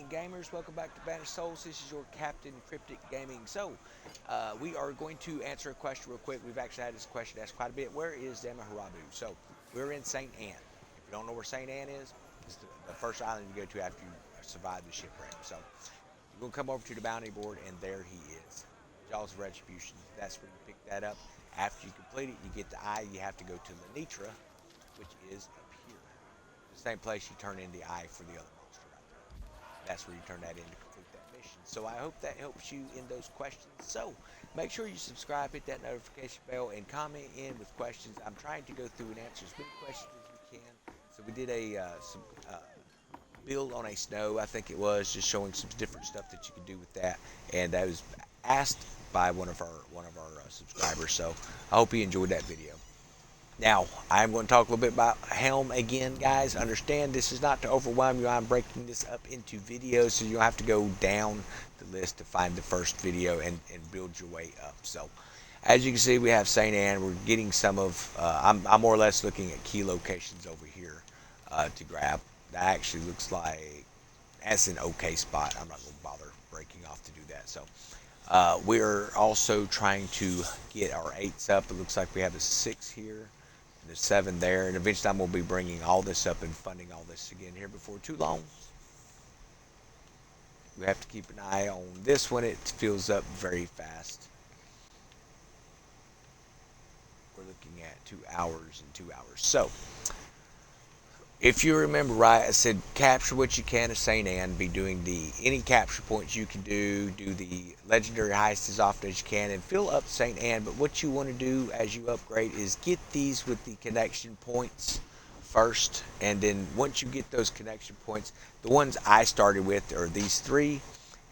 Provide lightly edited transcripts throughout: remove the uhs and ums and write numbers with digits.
gamers, welcome back to Banished Souls. This is your Captain Cryptic Gaming. We are going to answer a question real quick. We've actually had this question asked quite a bit. Where is Zamaharabu? So, we're in St. Anne. If you don't know where St. Anne is, it's the first island you go to after you survive the shipwreck. So, you're going to come over to the bounty board, and there he is. Jaws of Retribution. That's where you pick that up. After you complete it, you get the eye. You have to go to Lenitra, which is up here. The same place you turn in the eye for the other monster right there. That's where you turn that in to complete that mission. So I hope that helps you in those questions. So make sure you subscribe, hit that notification bell, and comment in with questions. I'm trying to go through and answer as many questions as we can. So we did some build on a snow, I think it was, just showing some different stuff that you can do with that, and that was asked by one of our subscribers. So I hope you enjoyed that video. Now, I'm going to talk a little bit about Helm again, guys. Understand this is not to overwhelm you. I'm breaking this up into videos, so you'll have to go down the list to find the first video and build your way up. So, as you can see, we have St. Anne. We're getting some of, I'm more or less looking at key locations over here to grab. That actually looks like that's an okay spot. I'm not going to bother breaking off to do that. So, we're also trying to get our 8s up. It looks like we have a 6 here. There's 7 there, and eventually I'm going to be bringing all this up and funding all this again here before too long. We have to keep an eye on this one. It fills up very fast. We're looking at 2 hours and 2 hours. So, if you remember right, I said capture what you can of St. Anne, be doing any capture points you can do the legendary heist as often as you can, and fill up St. Anne. But what you want to do as you upgrade is get these with the connection points first, and then once you get those connection points, the ones I started with are these 3,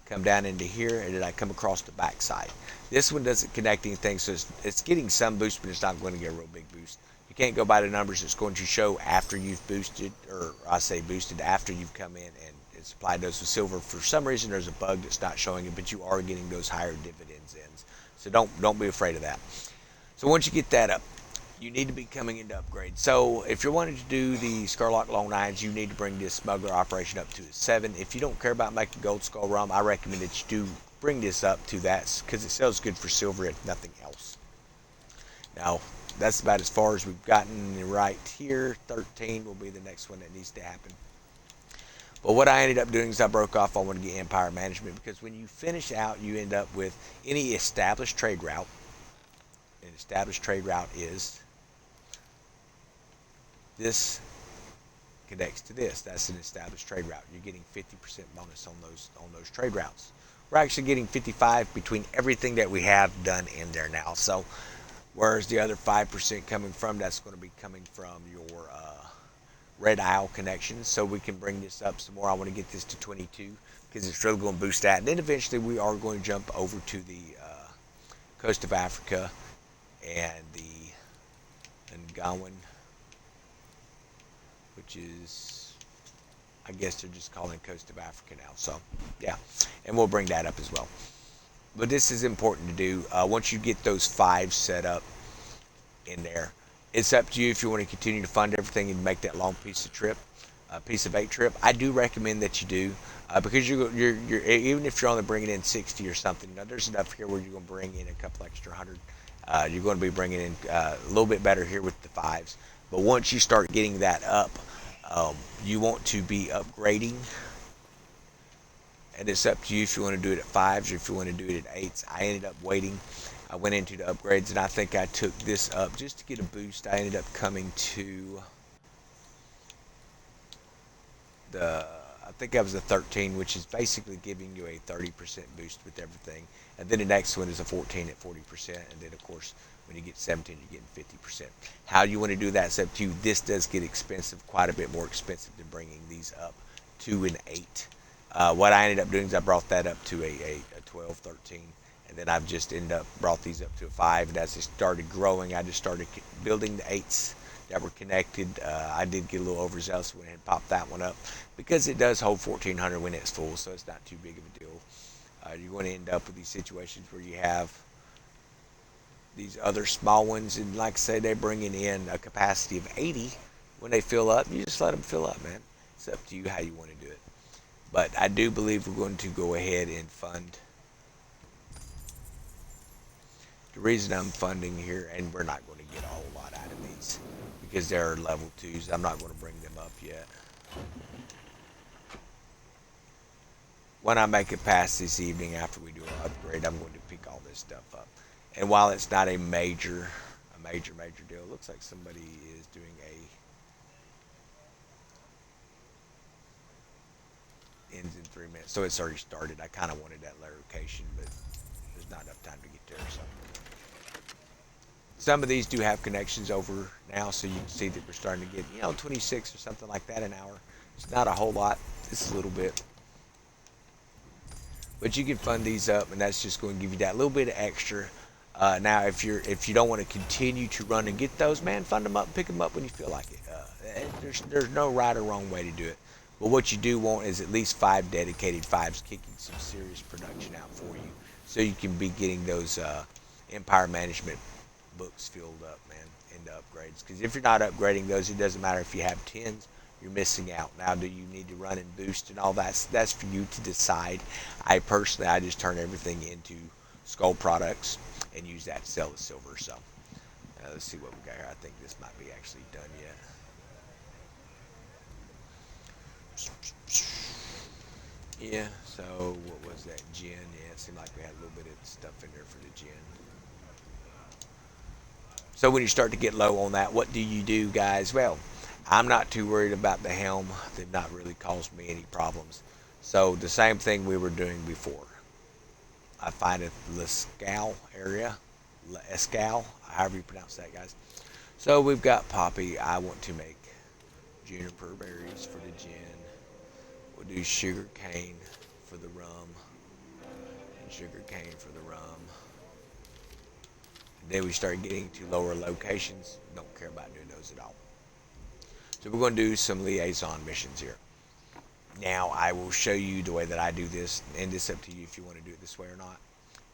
come down into here, and then I come across the back side. This one doesn't connect anything, so it's getting some boost, but it's not going to get a real big boost. You can't go by the numbers. It's going to show after you've boosted, or I say boosted, after you've come in and supplied those with silver. For some reason, there's a bug that's not showing it, but you are getting those higher dividends in. So don't be afraid of that. So once you get that up, you need to be coming into upgrade. So if you're wanting to do the Scarlock Long Nines, you need to bring this smuggler operation up to a 7. If you don't care about making gold skull rum, I recommend that you do bring this up to that, because it sells good for silver if nothing else. Now, that's about as far as we've gotten right here. 13 will be the next one that needs to happen. But what I ended up doing is I broke off. I want to get Empire Management, because when you finish out, you end up with any established trade route. An established trade route is this connects to this. That's an established trade route. You're getting 50% bonus on those trade routes. We're actually getting 55 between everything that we have done in there now. So, whereas the other 5% coming from, that's going to be coming from your Red Isle connections. So we can bring this up some more. I want to get this to 22 because it's really going to boost that. And then eventually we are going to jump over to the coast of Africa and the Ngawan, which is, I guess they're just calling coast of Africa now. So yeah, and we'll bring that up as well. But this is important to do. Once you get those 5 set up in there, it's up to you if you want to continue to fund everything and make that long piece of 8 trip. I do recommend that you do, because you're even if you're only bringing in 60 or something. Now there's enough here where you're going to bring in a couple extra 100. You're going to be bringing in a little bit better here with the 5s. But once you start getting that up, you want to be upgrading. And it's up to you if you want to do it at 5s or if you want to do it at 8s. I ended up waiting. I went into the upgrades, and I think I took this up just to get a boost. I ended up coming to I think that was a 13, which is basically giving you a 30% boost with everything. And then the next one is a 14 at 40%. And then, of course, when you get 17, you're getting 50%. How you want to do that is up to you. This does get expensive, quite a bit more expensive than bringing these up to an 8. What I ended up doing is I brought that up to a 12, 13. And then I've just ended up brought these up to a 5. And as it started growing, I just started building the 8s that were connected. I did get a little overzealous when I popped that one up, because it does hold 1,400 when it's full, so it's not too big of a deal. You're going to end up with these situations where you have these other small ones, and like I say, they're bringing in a capacity of 80. When they fill up, you just let them fill up, man. It's up to you how you want to do it. But I do believe we're going to go ahead and fund. The reason I'm funding here, and we're not going to get a whole lot out of these because they're level 2s. I'm not going to bring them up yet. When I make it past this evening after we do our upgrade, I'm going to pick all this stuff up. And while it's not a major deal, it looks like somebody is doing a ends in 3 minutes. So it's already started. I kind of wanted that location, but there's not enough time to get there. So some of these do have connections over now, so you can see that we're starting to get, 26 or something like that an hour. It's not a whole lot. It's a little bit. But you can fund these up, and that's just going to give you that little bit of extra. Now, if you don't want to continue to run and get those, man, fund them up, pick them up when you feel like it. There's no right or wrong way to do it. But what you do want is at least 5 dedicated 5s kicking some serious production out for you, so you can be getting those empire management books filled up, man, into upgrades. Because if you're not upgrading those, it doesn't matter if you have 10s. You're missing out. Now, do you need to run and boost and all that? That's for you to decide. I just turn everything into skull products and use that to sell the silver. So let's see what we got here. I think this might be actually done yet. Yeah, so what was that? Gin. Yeah, it seemed like we had a little bit of stuff in there for the gin. So when you start to get low on that, what do you do, guys? Well, I'm not too worried about the helm. They've not really caused me any problems. So the same thing we were doing before. I find it Lescal area, Escal, however you pronounce that, guys. So we've got poppy. I want to make juniper berries for the gin. We'll do sugar cane for the rum, and sugar cane for the rum. And then we start getting to lower locations. Don't care about doing those at all. So we're going to do some liaison missions here. Now, I will show you the way that I do this, and it's up to you if you want to do it this way or not.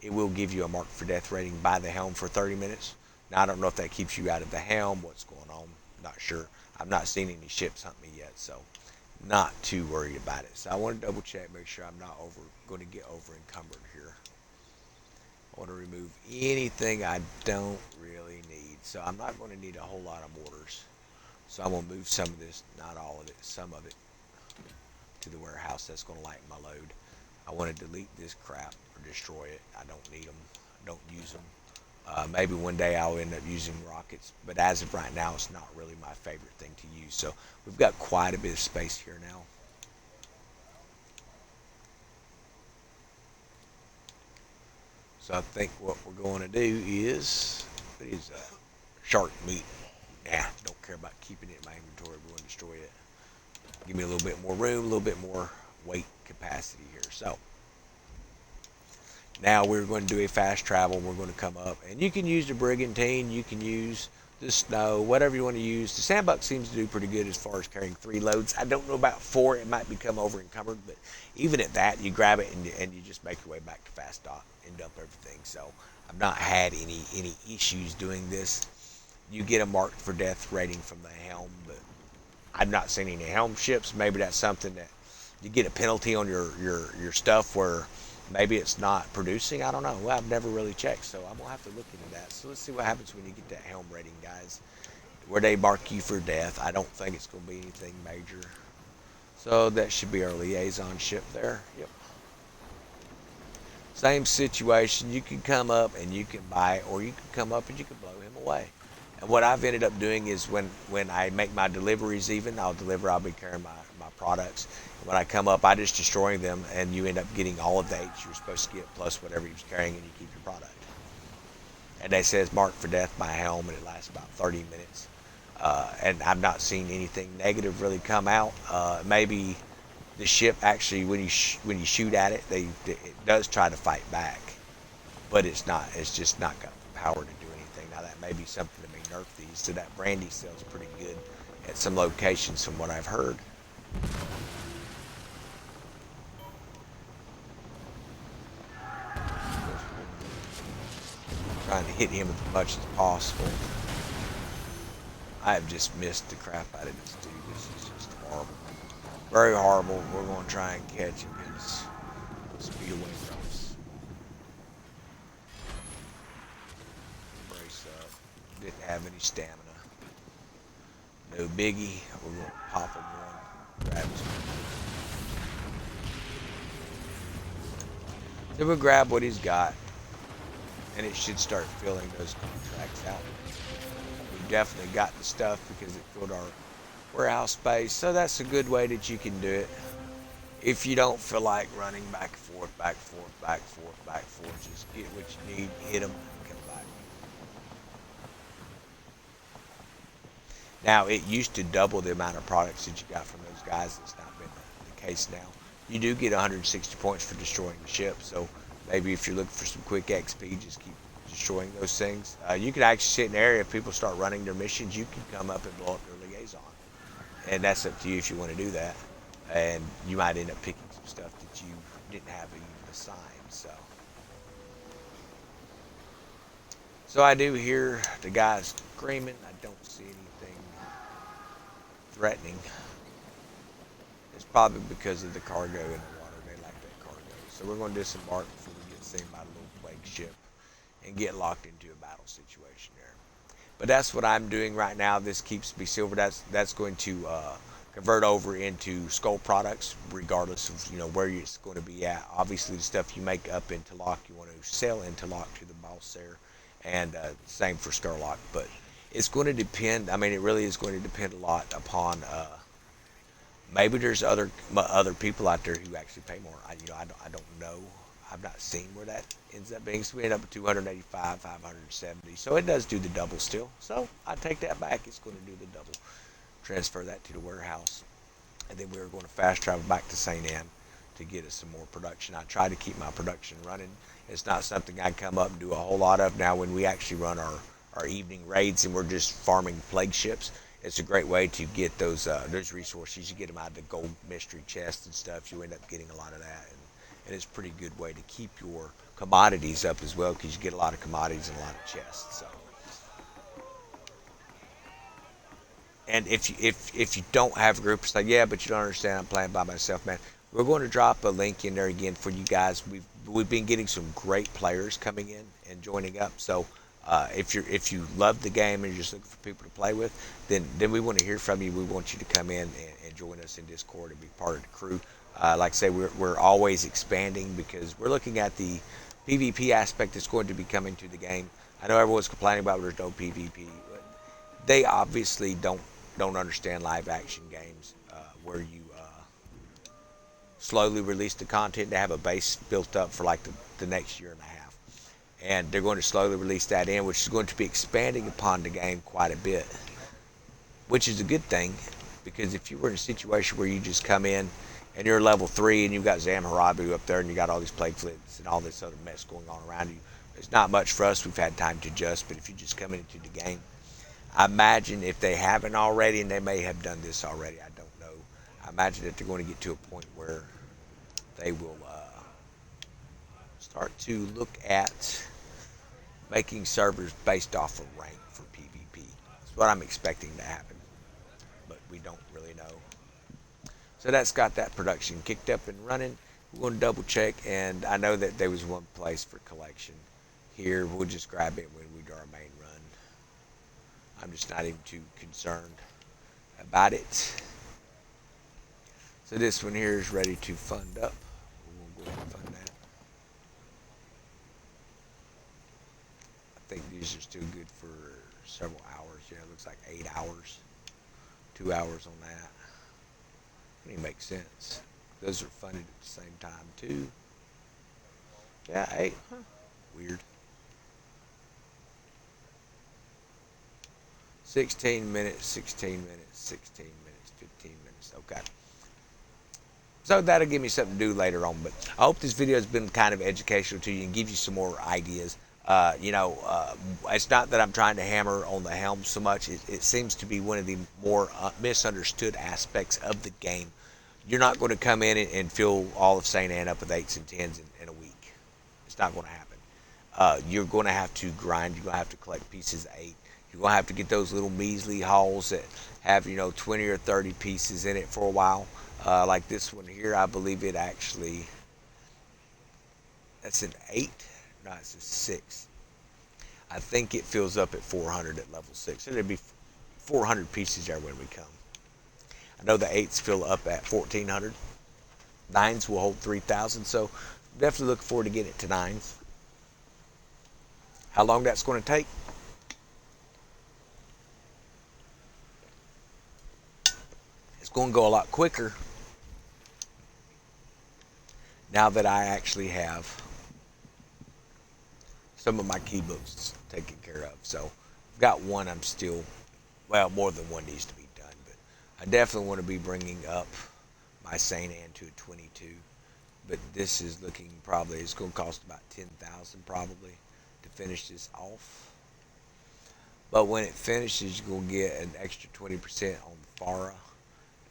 It will give you a mark for death rating by the helm for 30 minutes. Now, I don't know if that keeps you out of the helm, what's going on, not sure. I've not seen any ships hunt me yet, so not too worried about it. So I want to double check, make sure I'm not going to get over encumbered here. I want to remove anything I don't really need. So I'm not going to need a whole lot of mortars. So I'm going to move some of this, not all of it, some of it, to the warehouse. That's going to lighten my load. I want to delete this crap or destroy it. I don't need them. I don't use them. Maybe one day I'll end up using rockets, but as of right now, it's not really my favorite thing to use. So we've got quite a bit of space here now. So I think what we're going to do is, what is that? Shark meat. Nah, don't care about keeping it in my inventory. We're going to destroy it. Give me a little bit more room, a little bit more weight capacity here. So now we're going to do a fast travel. We're going to come up, and you can use the brigantine. You can use the snow, whatever you want to use. The sandbuck seems to do pretty good as far as carrying 3 loads. I don't know about 4. It might become over encumbered, but even at that, you grab it and you just make your way back to fast dock and dump everything. So I've not had any issues doing this. You get a marked for death rating from the helm, but I've not seen any helm ships. Maybe that's something that you get a penalty on your stuff where maybe it's not producing. I don't know. Well, I've never really checked, so I'm going to have to look into that. So let's see what happens when you get that helm rating, guys. Where they mark you for death. I don't think it's going to be anything major. So that should be our liaison ship there. Yep. Same situation. You can come up and you can buy, or you can come up and you can blow him away. And what I've ended up doing is when I make my deliveries even, I'll be carrying my products. And when I come up, I just destroy them, and you end up getting all of the H you're supposed to get, plus whatever you're carrying, and you keep your product. And they say it's marked for death by helm, and it lasts about 30 minutes. And I've not seen anything negative really come out. Maybe the ship actually, when you shoot at it, it does try to fight back, but it's just not got the power to do anything. Now that may be something that may nerf these. So that brandy sells pretty good at some locations from what I've heard. Trying to hit him as much as possible. I have just missed the crap out of this dude. This is just horrible. Very horrible. We're going to try and catch him. His speed away from us. Brace up. Didn't have any stamina. No biggie. We're going to pop him one. Grab his. So we'll grab what he's got. And it should start filling those contracts out. We've definitely got the stuff because it filled our warehouse space. So that's a good way that you can do it. If you don't feel like running back and forth, back and forth, back and forth, back and forth, just get what you need, hit them, and come back. Now, it used to double the amount of products that you got from those guys. It's not been the case now. You do get 160 points for destroying the ship, so maybe if you're looking for some quick XP, just keep destroying those things. You can actually sit in an area, if people start running their missions, you can come up and blow up their liaison. And that's up to you if you want to do that. And you might end up picking some stuff that you didn't have even assigned. So I do hear the guys screaming. I don't see anything threatening. It's probably because of the cargo in the water. They like that cargo. So we're going to disembark before we get seen by the little plague ship and get locked into a battle situation there. But that's what I'm doing right now. This keeps me silver. That's going to convert over into skull products, regardless of where it's going to be at. Obviously, the stuff you make up into lock, you want to sell into lock to the boss there, and same for Scarlock. But it's going to depend. I mean, it really is going to depend a lot upon. Maybe there's other people out there who actually pay more. I don't know. I've not seen where that ends up being. So we end up at 285, 570. So it does do the double still. So I take that back. It's going to do the double. Transfer that to the warehouse. And then we're going to fast travel back to St. Anne to get us some more production. I try to keep my production running. It's not something I come up and do a whole lot of. Now, when we actually run our evening raids and we're just farming plague ships, it's a great way to get those resources. You get them out of the gold mystery chest and stuff. You end up getting a lot of that. And it's a pretty good way to keep your commodities up as well, because you get a lot of commodities and a lot of chests. So, and if you don't have a group, it's like, yeah, but you don't understand. I'm playing by myself, man. We're going to drop a link in there again for you guys. We've been getting some great players coming in and joining up. So if you love the game and you're just looking for people to play with, then we want to hear from you. We want you to come in and join us in Discord and be part of the crew. Like I say, we're always expanding because we're looking at the PvP aspect that's going to be coming to the game. I know everyone's complaining about there's no PvP. They obviously don't understand live action games where you slowly release the content to have a base built up for like the next year and a half. And they're going to slowly release that in, which is going to be expanding upon the game quite a bit, which is a good thing, because if you were in a situation where you just come in and you're level 3 and you've got Zamharabu up there and you got all these plague flips and all this other mess going on around you, it's not much for us. We've had time to adjust, but if you just come into the game, I imagine if they haven't already, and they may have done this already, I don't know, I imagine that they're going to get to a point where they will start to look at making servers based off of rank for PvP. That's what I'm expecting to happen, but we don't really know. So that's got that production kicked up and running. We're going to double check, and I know that there was one place for collection here. We'll just grab it when we do our main run. I'm just not even too concerned about it. So this one here is ready to fund up. We'll go ahead and fund that. I think these are still good for several hours. Yeah, it looks like 8 hours. 2 hours on that. It makes sense. Those are funded at the same time too. Yeah, 8. Huh. Weird. 16 minutes, 16 minutes, 16 minutes, 15 minutes. Okay. So that'll give me something to do later on. But I hope this video has been kind of educational to you and give you some more ideas. It's not that I'm trying to hammer on the helm so much. It seems to be one of the more misunderstood aspects of the game. You're not going to come in and fill all of St. Anne up with 8s and 10s in a week. It's not going to happen. You're going to have to grind. You're going to have to collect pieces of 8. You're going to have to get those little measly hauls that have, 20 or 30 pieces in it for a while. Like this one here, I believe it actually, that's an 8. No, it's a 6. I think it fills up at 400 at level 6. So there'd be 400 pieces there when we come. I know the 8s fill up at 1400. 9s will hold 3000. So definitely looking forward to getting it to 9s. How long that's going to take? It's going to go a lot quicker now that I actually have some of my keybooks taken care of. So I've got one I'm still, well, more than one needs to be done, but I definitely want to be bringing up my Saint Anne to a 22. But this is looking probably, it's going to cost about 10,000 probably to finish this off. But when it finishes, you're going to get an extra 20% on Farah.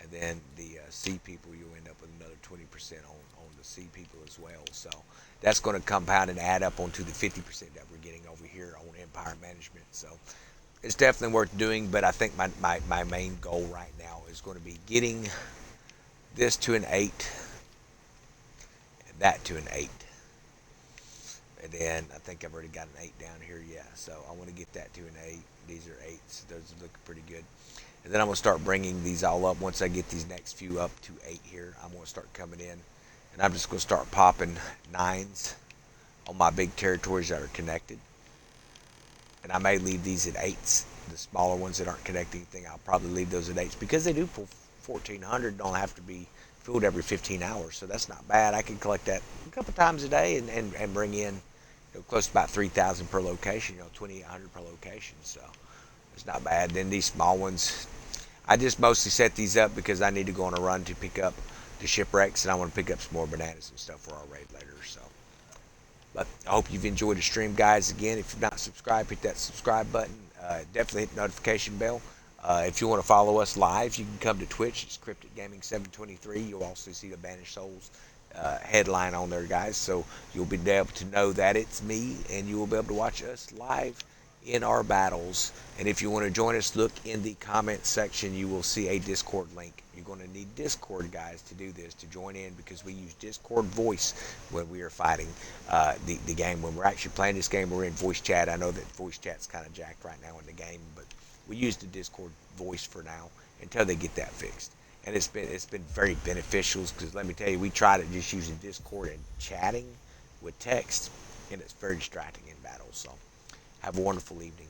And then the sea people, you'll end up with another 20% on the sea people as well. So that's going to compound and add up onto the 50% that we're getting over here on Empire Management. So it's definitely worth doing, but I think my main goal right now is going to be getting this to an 8 and that to an 8. And then I think I've already got an 8 down here, yeah. So I want to get that to an 8. These are 8s. Those are looking pretty good. And then I'm going to start bringing these all up. Once I get these next few up to 8 here, I'm going to start coming in. And I'm just going to start popping 9s on my big territories that are connected. And I may leave these at 8s. The smaller ones that aren't connecting anything, I'll probably leave those at 8s. Because they do pull 1,400, don't have to be filled every 15 hours. So that's not bad. I can collect that a couple times a day and bring in close to about 3,000 per location, 2,800 per location. So it's not bad. Then these small ones, I just mostly set these up because I need to go on a run to pick up the shipwrecks, and I want to pick up some more bananas and stuff for our raid later. So, but I hope you've enjoyed the stream, guys. Again, if you're not subscribed, hit that subscribe button. Definitely hit the notification bell. If you want to follow us live, you can come to Twitch. It's Cryptic Gaming 723. You'll also see the Banished Souls headline on there, guys. So you'll be able to know that it's me, and you will be able to watch us live in our battles. And if you want to join us, look in the comment section. You will see a Discord link. You're going to need Discord, guys, to do this, to join in, because we use Discord voice when we are fighting the game. When we're actually playing this game, we're in voice chat. I know that voice chat's kind of jacked right now in the game, but we use the Discord voice for now until they get that fixed. And it's been very beneficial, because let me tell you, we tried it just using Discord and chatting with text, and it's very distracting in battles. So have a wonderful evening.